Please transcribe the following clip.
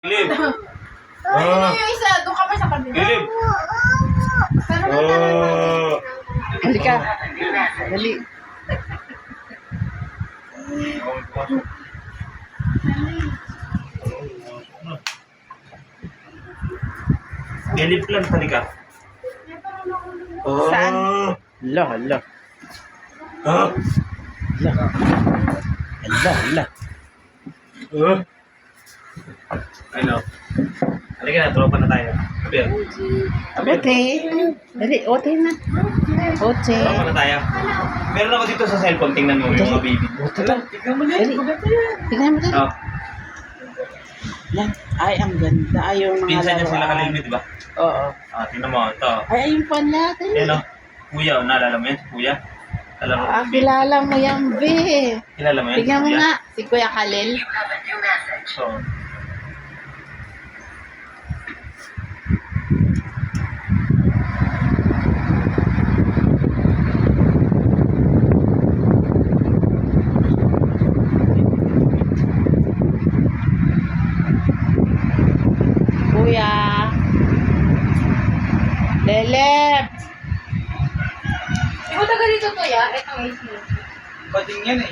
Philip. Yun yung isa. Doon ka pa sa kabila. Philip. Pero naman. Halika. Dali. Philip lang, halika. Saan? Hala, hala. Ah. Hala. Hala, hala. Ano? Halika na, tropa na tayo. Sabi, Ote. Dali, ote na. Ote. tropa na tayo. Meron ako dito sa cellphone, tingnan mo yung mga baby. Ote lang. Dali. Tingnan mo dali. Oh, Yan. Ay, ang ganda. Ay, yung mga pinsan niya sila laruan. kalimit, di ba? Oo. Ah, tingnan mo, ito. Ay, ayun pala. Dali. Yan o. Kuya, naalala mo yan? Kuya? Alam mo? Kilala mo yan, be. Kilala mo yan? Tingnan mo Kuya? nga. Si Kuya Khalil. So, Kuya. Lelep. Ikaw taga dito to ya. Ito AC. bading yan eh.